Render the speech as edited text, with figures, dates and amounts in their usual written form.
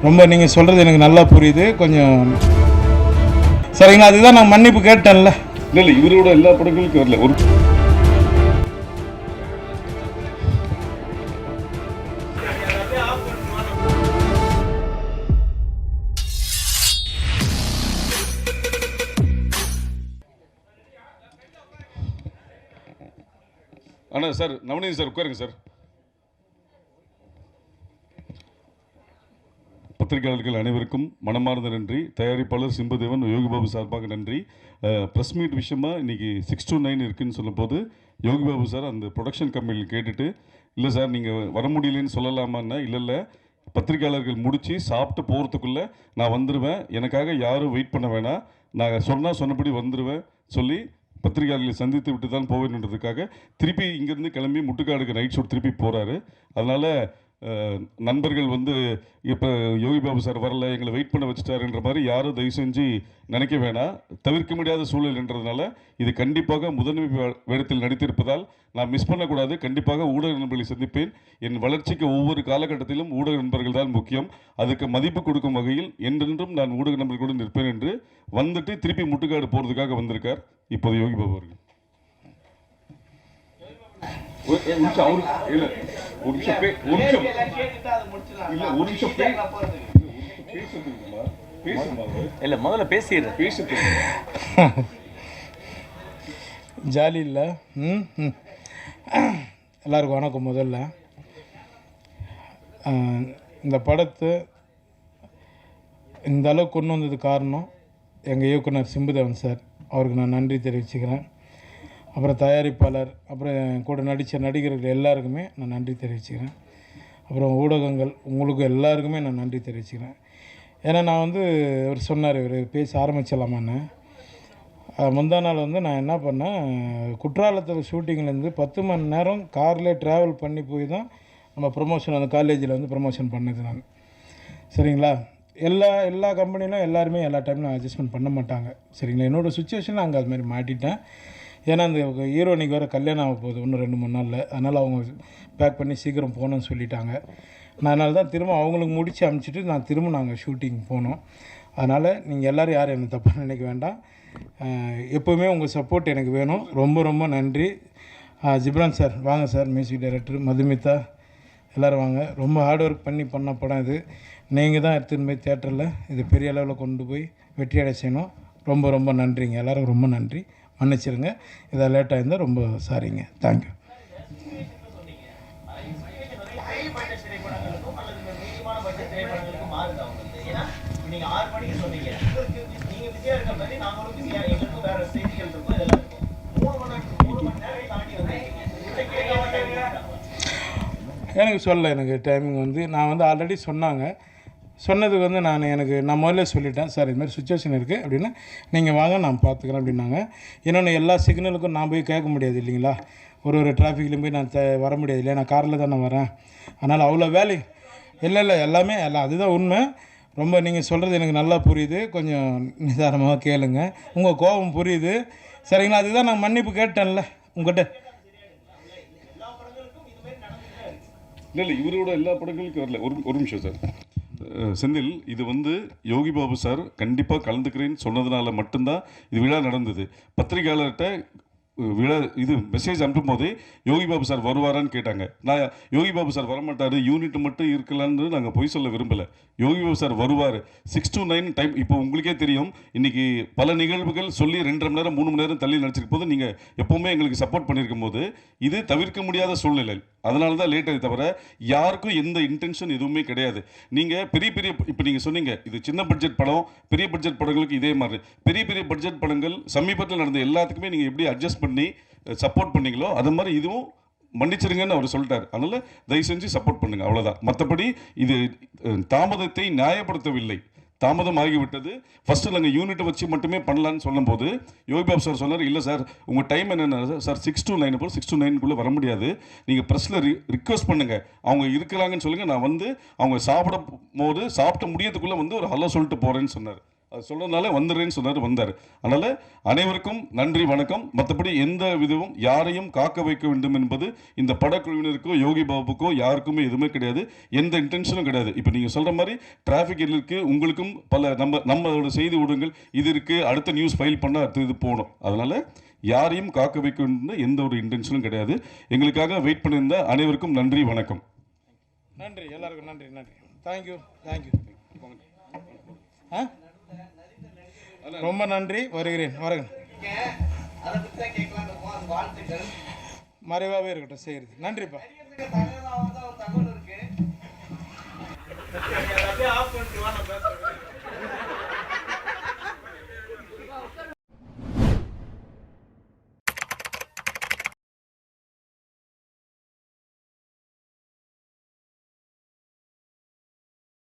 ரொம்ப நீங்கள் சொல்கிறது எனக்கு நல்லா புரியுது. கொஞ்சம் சரிங்களா, அதுதான் நான் மன்னிப்பு கேட்டேன்ல. இல்லை இவரோட எல்லா படங்களுக்கும் வரல. ஒரு ஆனால் சார் நவநீத் சார் உட்காருங்க சார். பத்திரிகையாளர்கள் அனைவருக்கும் மனமார்ந்த நன்றி. தயாரிப்பாளர் சிம்புதேவன், யோகிபாபு சார்பாக நன்றி. ப்ரெஸ் மீட் விஷயமா இன்றைக்கி 6 to 9 இருக்குதுன்னு சொல்லும்போது யோகிபாபு சார் அந்த ப்ரொடக்ஷன் கம்பெனியில் கேட்டுட்டு, இல்லை சார் நீங்கள் வர முடியலன்னு சொல்லலாமான்னா, இல்லை பத்திரிகையாளர்கள் முடித்து சாப்பிட்டு போகிறதுக்குள்ளே நான் வந்துடுவேன், எனக்காக யாரும் வெயிட் பண்ண வேணாம், நான் சொன்னபடி வந்துடுவேன் சொல்லி பத்திரிகையாளர்களை சந்தித்து விட்டு தான் போவேன்றதுக்காக திருப்பி இங்கேருந்து கிளம்பி முட்டுக்காடுக்கு நைட் ஷூட் திருப்பி போகிறாரு. அதனால் நண்பர்கள் வந்து இப்போ யோகிபாபு சார் வரல, எங்களை வெயிட் பண்ண வச்சுட்டாருன்ற மாதிரி யாரும் தயவு செஞ்சு நினைக்க வேணாம். தவிர்க்க முடியாத சூழல்ன்றதுனால இது கண்டிப்பாக முதன்மை வேடத்தில் நடித்திருப்பதால் நான் மிஸ் பண்ணக்கூடாது. கண்டிப்பாக ஊடக நண்பர்களை சந்திப்பேன். என் வளர்ச்சிக்கு ஒவ்வொரு காலகட்டத்திலும் ஊடக நண்பர்கள் தான் முக்கியம். அதுக்கு மதிப்பு கொடுக்கும் வகையில் என்றென்றும் நான் ஊடக நண்பர்களுடன் நிற்பேன் என்று வந்துட்டு திருப்பி முட்டுக்காடு போகிறதுக்காக வந்திருக்கார் இப்போது யோகிபாபு அவர்கள். முதல்ல பேசிடுறேன். ஜாலி இல்லை. எல்லாருக்கும் வணக்கம். முதல்ல இந்த படத்தை இந்த அளவுக்கு கொண்டு வந்தது காரணம் எங்கள் இயக்குனர் சிம்புதேவன் சார், அவருக்கு நான் நன்றி தெரிவிச்சுக்கிறேன். அப்புறம் தயாரிப்பாளர், அப்புறம் கூட நடித்த நடிகர்கள் எல்லாருக்குமே நான் நன்றி தெரிவிச்சுக்கிறேன். அப்புறம் ஊடகங்கள் உங்களுக்கு எல்லாருக்குமே நான் நன்றி தெரிவிச்சுக்கிறேன். ஏன்னா நான் வந்து இவர் சொன்னார், இவர் பேச ஆரம்பிச்சிடலாமான்னு. முந்தா நாள் வந்து நான் என்ன பண்ணேன், குற்றாலத்தில் ஷூட்டிங்லேருந்து 10 மணி நேரம் கார்லேயே ட்ராவல் பண்ணி போய் தான் நம்ம ப்ரொமோஷன் அந்த காலேஜில் வந்து ப்ரொமோஷன் பண்ணது நான். சரிங்களா, எல்லா கம்பெனிலும் எல்லாருமே எல்லா டைம்லையும் அட்ஜஸ்ட்மெண்ட் பண்ண மாட்டாங்க. சரிங்களா, என்னோடய சுச்சுவேஷனில் அங்கே அது மாதிரி மாட்டிட்டேன். ஏன்னா அந்த ஹீரோனிக்கு வேறு கல்யாணம் ஆக போகுது இன்னும் 2-3 நாளில். அதனால் அவங்க பேக் பண்ணி சீக்கிரம் போகணுன்னு சொல்லிட்டாங்க. நான் அதனால தான் திரும்ப அவங்களுக்கு முடித்து அனுப்பிச்சிட்டு நான் திரும்ப நாங்கள் ஷூட்டிங் போனோம். அதனால் நீங்கள் எல்லோரும் யாரும் எனக்கு தப்பாக நினைக்க வேண்டாம். எப்போவுமே உங்கள் சப்போர்ட் எனக்கு வேணும். ரொம்ப ரொம்ப நன்றி. ஜிப்ரான் சார் வாங்க சார், மியூசிக் டைரக்டர், மதுமிதா எல்லோரும் வாங்க. ரொம்ப ஹார்ட் ஒர்க் பண்ண படம் இது. நீங்கள் தான் எடுத்துன்னு போய் தேட்டரில் இது பெரிய அளவில் கொண்டு போய் வெற்றியடை செய்யணும். ரொம்ப ரொம்ப நன்றிங்க, எல்லோரும் ரொம்ப நன்றி. மன்னிச்சிருங்க, இதை லேட்டாக இருந்தால் ரொம்ப சாரிங்க. தேங்க்யூ. எனக்கு சொல்ல எனக்கு டைமிங் வந்து நான் வந்து ஆல்ரெடி சொன்னதுக்கு வந்து நான் முதல்ல சொல்லிட்டேன், சார் இது மாதிரி சுச்சுவேஷன் இருக்குது அப்படின்னா நீங்கள் வாங்க நான் பார்த்துக்கிறேன் அப்படின்னாங்க. இன்னொன்று எல்லா சிக்னலுக்கும் நான் போய் கேட்க முடியாது இல்லைங்களா, ஒரு டிராஃபிக்லேயும் போய் நான் வர முடியாது இல்லையா, நான் காரில் தான் நான் வரேன். அதனால் அவ்வளோ வேலை இல்லை எல்லாமே அதுதான் உண்மை. ரொம்ப நீங்கள் சொல்கிறது எனக்கு நல்லா புரியுது. கொஞ்சம் நிதானமாக கேளுங்க, உங்கள் கோபம் புரியுது. சரிங்களா, அதுதான் நான் மன்னிப்பு கேட்டேன்ல உங்கள்கிட்ட. இல்லை இவரோட எல்லா படங்களுக்கும் வரல. ஒரு நிமிஷம் சார். செந்தில், இது வந்து யோகிபாபு சார் கண்டிப்பாக கலந்துக்கிறேன்னு சொன்னதுனால மட்டும்தான் இது விழா நடந்தது. பத்திரிகையாளர்கிட்ட விழா இது மெசேஜ் அனுப்பும் போதே யோகிபாபு சார் வருவாரான்னு கேட்டாங்க. நான் யோகிபாபு சார் வரமாட்டார், யூனிட் மட்டும் இருக்கலான்னு நாங்கள் பொய் சொல்ல விரும்பலை. யோகிபாபு சார் வருவார். 6 to 9 டைம். இப்போ உங்களுக்கே தெரியும், இன்றைக்கி பல நிகழ்வுகள் சொல்லி 2.5 மணி நேரம் 3 மணி நேரம் தள்ளி நடிச்சிருக்கும் போது நீங்கள் எப்போவுமே எங்களுக்கு சப்போர்ட் பண்ணியிருக்கும் போது இது தவிர்க்க முடியாத சூழ்நிலை. அதனால தான் லேட் ஆகி தவிர யாருக்கும் எந்த இன்டென்ஷன் எதுவுமே கிடையாது. நீங்கள் பெரிய இப்போ நீங்கள் சொன்னீங்க இது சின்ன பட்ஜெட் படம், பெரிய பட்ஜெட் படங்களுக்கு இதே மாதிரி பெரிய பட்ஜெட் படங்கள் சமீபத்தில் நடந்த எல்லாத்துக்குமே நீங்கள் எப்படி அட்ஜஸ்ட் பண்ணி சப்போர்ட் பண்ணீங்களோ அது மாதிரி இதுவும் மன்னிச்சிருங்கன்னு அவர் சொல்லிட்டார். அதனால் தயவு செஞ்சு சப்போர்ட் பண்ணுங்கள், அவ்வளோதான். மற்றபடி இது தாமதத்தை நியாயப்படுத்தவில்லை, தாமதம் ஆகிவிட்டது. ஃபஸ்ட்டு நாங்கள் யூனிட்டை வச்சு மட்டுமே பண்ணலான்னு சொல்லும்போது யோகிபாபு சார் சொன்னார், இல்லை சார் உங்கள் டைம் என்னென்ன சார் 6 to 9 6 to 9 வர முடியாது, நீங்கள் ப்ரெஸ்ஸில் ரிக்வஸ்ட் பண்ணுங்கள், அவங்க இருக்கிறாங்கன்னு சொல்லுங்கள், நான் வந்து அவங்க சாப்பிட்ட முடியறதுக்குள்ளே வந்து ஒரு ஹலோ சொல்லிட்டு போகிறேன்னு சொன்னார். அது சொல்றதுனால வந்துடுறேன்னு சொன்னார், வந்தார். அதனால் அனைவருக்கும் நன்றி, வணக்கம். மற்றபடி எந்த விதமும் யாரையும் காக்க வைக்க வேண்டும் என்பது இந்த படக்குழுவினருக்கோ யோகி பாபுக்கோ யாருக்குமே எதுவுமே கிடையாது, எந்த இன்டென்ஷனும் கிடையாது. இப்போ நீங்கள் சொல்கிற மாதிரி டிராஃபிக் இருக்குது, உங்களுக்கும் பல நம்மளோட செய்தி ஊடகங்கள் இது இருக்குது, அடுத்த நியூஸ் ஃபைல் பண்ண அடுத்த இது போகணும். அதனால் யாரையும் காக்க வைக்க வேண்டும் எந்த ஒரு இன்டென்ஷனும் கிடையாது. எங்களுக்காக வெயிட் பண்ணியிருந்த அனைவருக்கும் நன்றி, வணக்கம். நன்றி, எல்லாருக்கும் நன்றி. தேங்க்யூ. ரொம்ப நன்றி. வருகிறேன். மறைவாகவே இருக்கட்டும் செய்கிறது. நன்றிப்பா.